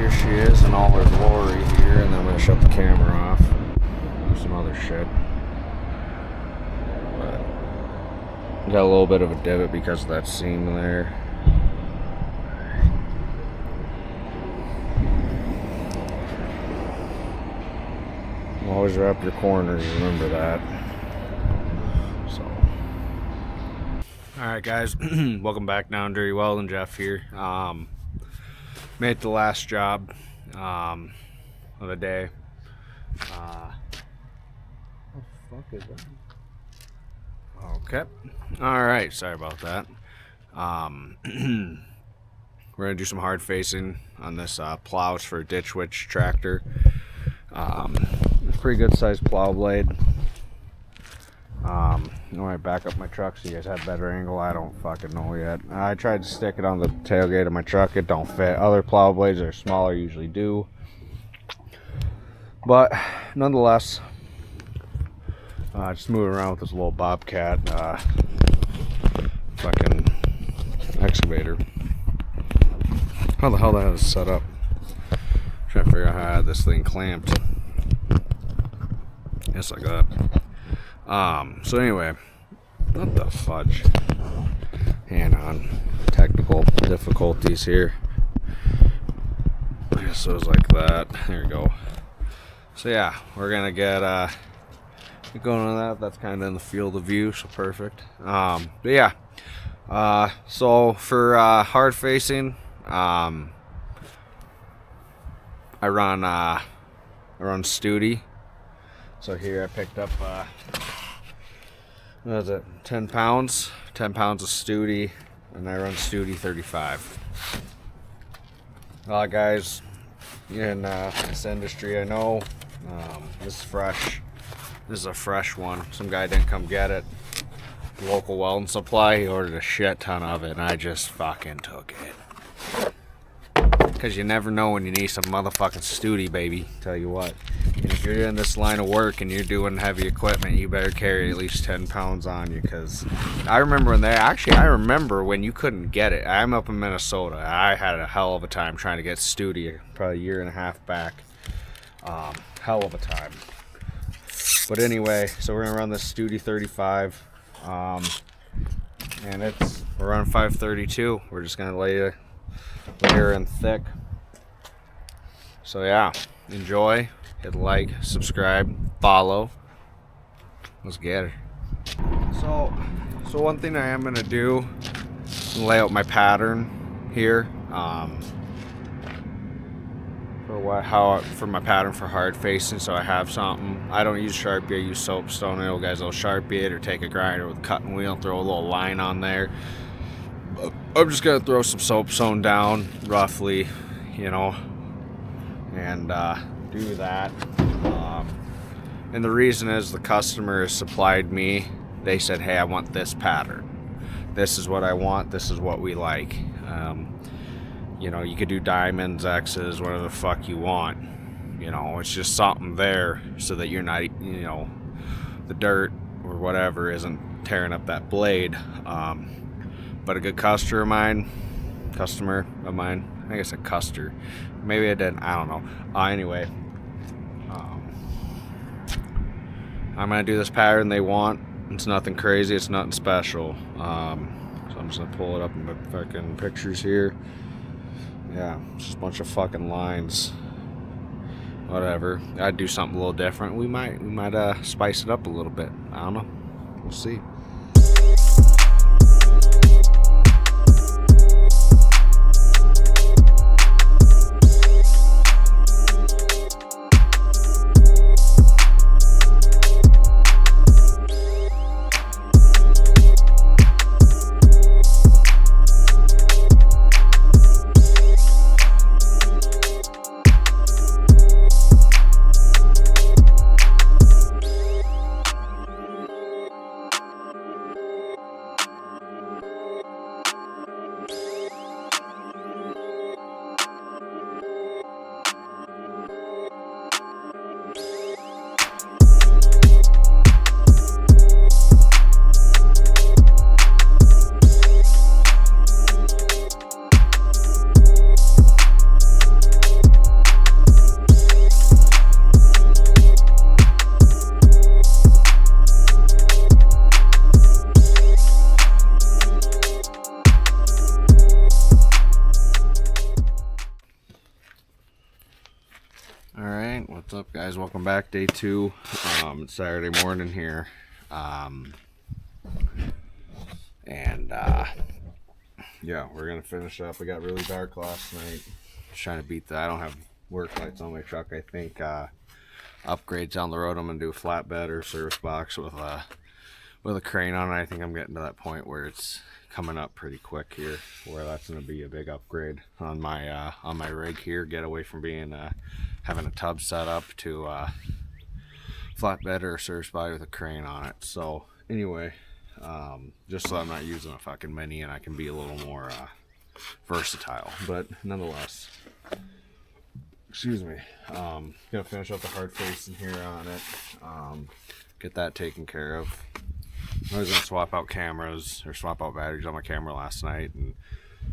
here she is in all her glory here, and then I'm going to shut the camera off. Do some other shit. But got a little bit of a divot because of that seam there. Always wrap your corners, remember that. So, alright guys, welcome back down Dirty Welding. Jeff here. Made the last job of the day. What the fuck is that? Okay. Alright, sorry about that. We're gonna do some hard facing on this plows for a ditch witch tractor. Pretty good sized plow blade. When I back up my truck so you guys have better angle, I don't fucking know yet. I tried to stick it on the tailgate of my truck, it don't fit. Other plow blades that are smaller usually do. But nonetheless, just moving around with this little Bobcat fucking excavator. How the hell that is set up? Trying to figure out how I had this thing clamped. Just like that. So anyway, what the fudge? Hang on. Technical difficulties here. I guess it was like that. There we go. So yeah, we're gonna get going on that. That's kind of in the field of view, so perfect. But yeah. So for hard facing, I run Studi. So here I picked up what is it, 10 pounds of Studi, and I run Studi 35. Guys in this industry, I know this is fresh. This is a fresh one. Some guy didn't come get it. Local welding supply, he ordered a shit ton of it, and I just fucking took it. Because you never know when you need some motherfucking Studi, baby. Tell you what. And if you're in this line of work and you're doing heavy equipment, you better carry at least 10 pounds on you. Because I remember when you couldn't get it. I'm up in Minnesota. I had a hell of a time trying to get Studi probably a year and a half back. Hell of a time. But anyway, so we're going to run this Studi 35. And we're on 532. We're just going to lay her in thick. So yeah, enjoy. Hit like, subscribe, follow. Let's get her. So one thing I am gonna do is lay out my pattern here. For my pattern for hard facing, so I have something. I don't use Sharpie, I use soapstone. I know guys will Sharpie it or take a grinder with a cutting wheel and throw a little line on there. I'm just gonna throw some soapstone down roughly, you know, and do that. And the reason is the customer has supplied me. They said, hey, I want this pattern. This is what I want. This is what we like. You know, you could do diamonds, X's, whatever the fuck you want. You know, it's just something there so that you're not, you know, the dirt or whatever isn't tearing up that blade. But a good customer of mine, I guess a customer. Maybe I didn't, I don't know. Anyway, I'm going to do this pattern they want. It's nothing crazy, it's nothing special. So I'm just going to pull it up in my fucking pictures here. Yeah, it's just a bunch of fucking lines. Whatever. I'd do something a little different. We might spice it up a little bit. I don't know. We'll see. What's up, guys? Welcome back. Day 2. It's Saturday morning here. Yeah, we're gonna finish up. It got really dark last night. Just trying to beat that. I don't have work lights on my truck. I think upgrades down the road. I'm gonna do a flatbed or service box with a crane on it. I think I'm getting to that point where it's coming up pretty quick here, where that's gonna be a big upgrade on my rig here. Get away from being having a tub set up to flatbed or service body with a crane on it. So anyway, just so I'm not using a fucking mini and I can be a little more versatile, but nonetheless, excuse me, gonna finish up the hard face in here on it, get that taken care of. I was gonna swap out cameras or swap out batteries on my camera last night and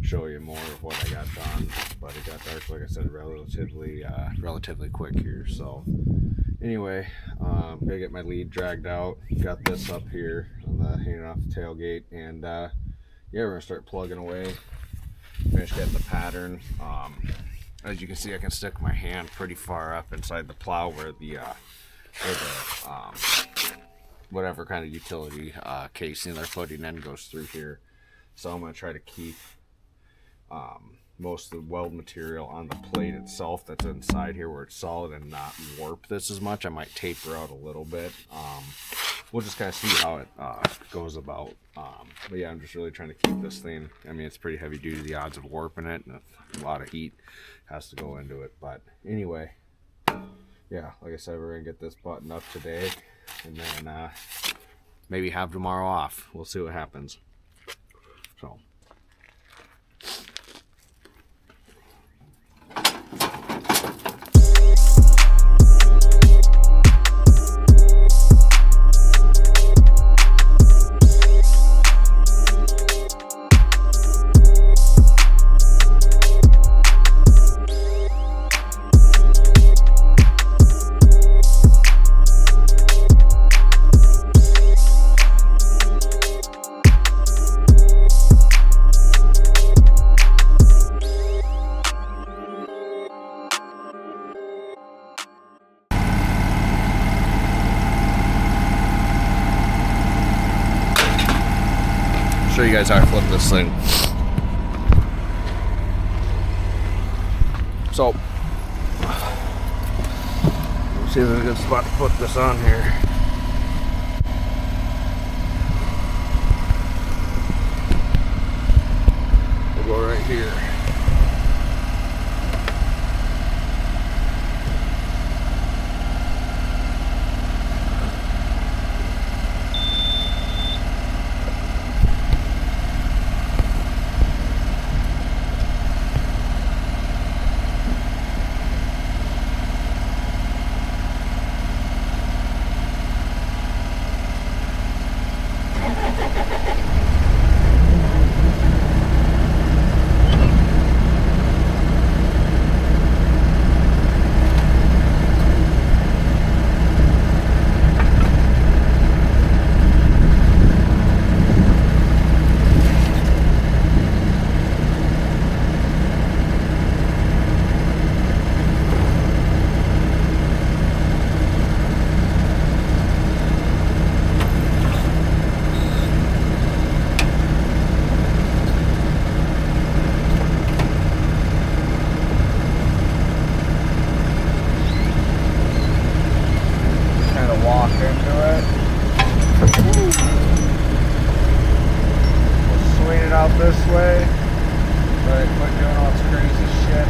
show you more of what I got done, but it got dark, like I said, relatively quick here. So anyway, gonna get my lead dragged out. Got this up here on the hanging off the tailgate, and yeah, we're gonna start plugging away. Finish getting the pattern. As you can see, I can stick my hand pretty far up inside the plow where the whatever kind of utility casing they're putting in goes through here. So I'm gonna try to keep most of the weld material on the plate itself that's inside here where it's solid and not warp this as much. I might taper out a little bit. We'll just kind of see how it goes about. But yeah, I'm just really trying to keep this thing. I mean, it's pretty heavy duty. The odds of warping it and a lot of heat has to go into it. But anyway, yeah, like I said, we're gonna get this buttoned up today, and then maybe have tomorrow off. We'll see what happens. So. Show you guys how I flip this thing. So, let's see if there's a good spot to put this on here. We'll go right here. This way, but quit doing all this crazy shit.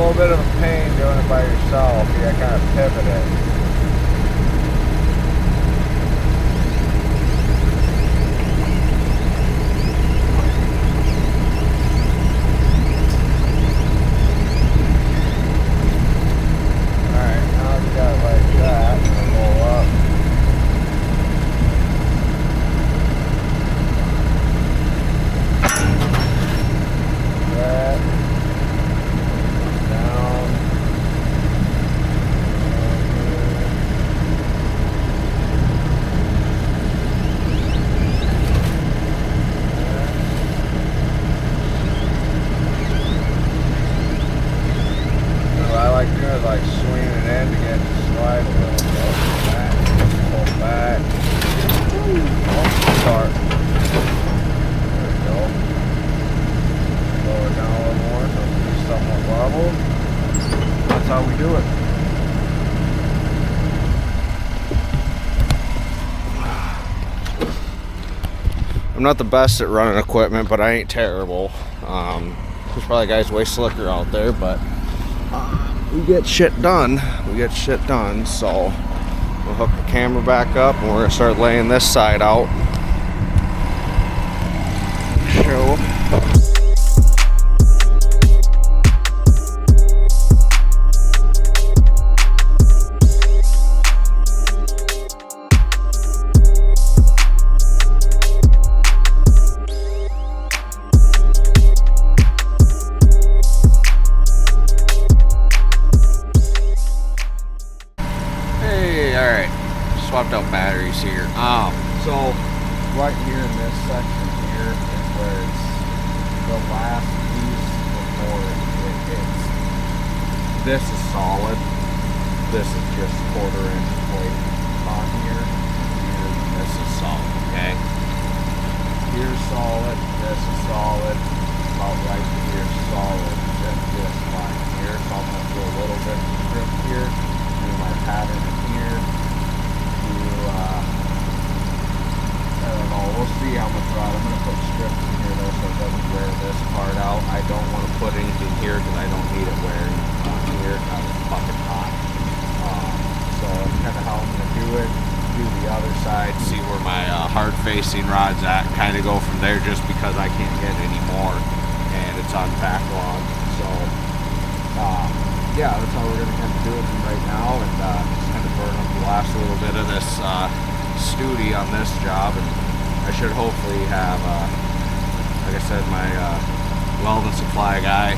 little bit of a pain doing it by yourself. You gotta kind of pivot it. Alright, now you got it like that, and then roll up. That. Down. What I like doing is like swinging it in to get it to slide a little bit. Back, pull back. Start. There we go. Lower it down a little more so it's somewhat level. That's how we do it. I'm not the best at running equipment, but I ain't terrible. There's probably guys way slicker out there, but we get shit done. We get shit done. So we'll hook the camera back up and we're gonna start laying this side out. Show. Swapped out batteries here. So right here in this section here is where it's the last piece before it hits. This is solid. This is just 1/4 inch plate on here. This is solid, okay? Here's solid, this is solid, about right here solid. That's this line here. So I'm gonna do a little bit of strip here, do my pattern here. I don't know, we'll see how much rod. I'm going to put strips in here though so it doesn't wear this part out. I don't want to put anything here because I don't need it wearing on here. It's fucking hot. So that's kind of how I'm going to do it. Do the other side, see where my hard facing rod's at, kind of go from there just because I can't get any more and it's on backlog. So yeah, that's how we're going to kind of do it right now and just kind of burn up the last little bit of this studi on this job, and I should hopefully have, like I said, my welding supply guy,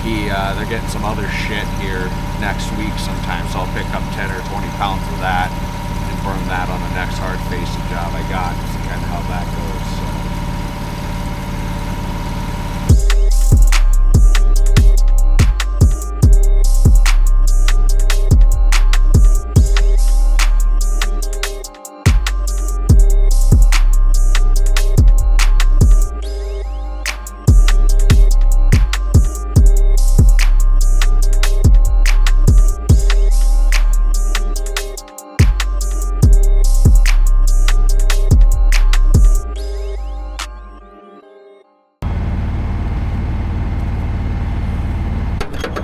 they're getting some other shit here next week sometime, so I'll pick up 10 or 20 pounds of that and burn that on the next hard facing job I got. That's kind of how that goes. So.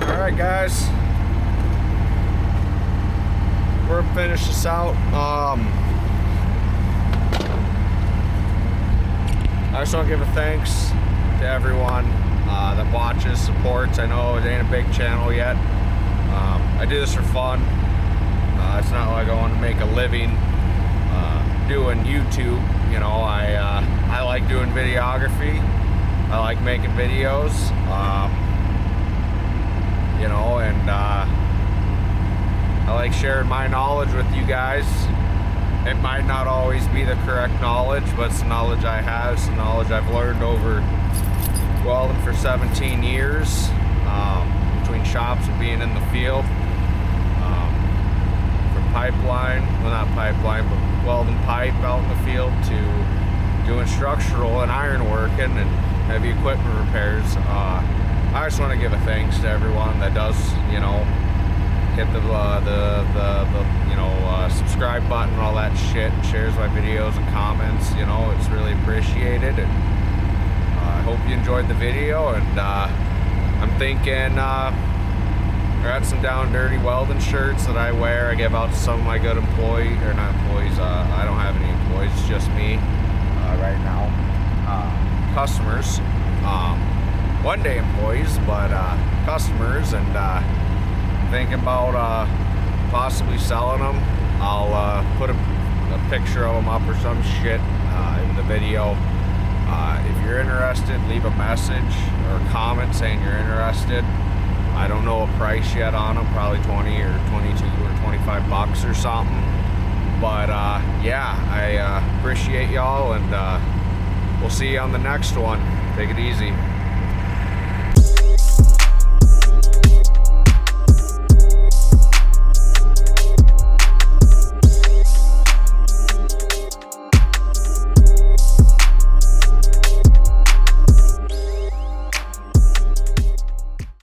Alright guys, we're gonna finish this out. I just want to give a thanks to everyone that watches, supports. I know it ain't a big channel yet. I do this for fun. It's not like I want to make a living doing YouTube. You know, I like doing videography. I like making videos. You know, and I like sharing my knowledge with you guys. It might not always be the correct knowledge, but it's the knowledge I have, it's the knowledge I've learned over welding for 17 years, between shops and being in the field. From pipeline, well not pipeline, but welding pipe out in the field to doing structural and iron working and heavy equipment repairs. I just want to give a thanks to everyone that does, you know, hit the you know, subscribe button and all that shit, and shares my videos and comments. You know, it's really appreciated. And I hope you enjoyed the video. And I'm thinking got some Down Dirty Welding shirts that I wear. I give out to some of my good employees, or not employees, I don't have any employees, it's just me right now. Customers, one day employees, but customers, and thinking about possibly selling them. I'll put a picture of them up or some shit in the video. If you're interested, leave a message or a comment saying you're interested. I don't know a price yet on them, probably 20 or 22 or 25 bucks or something. But yeah, I appreciate y'all, and we'll see you on the next one. Take it easy.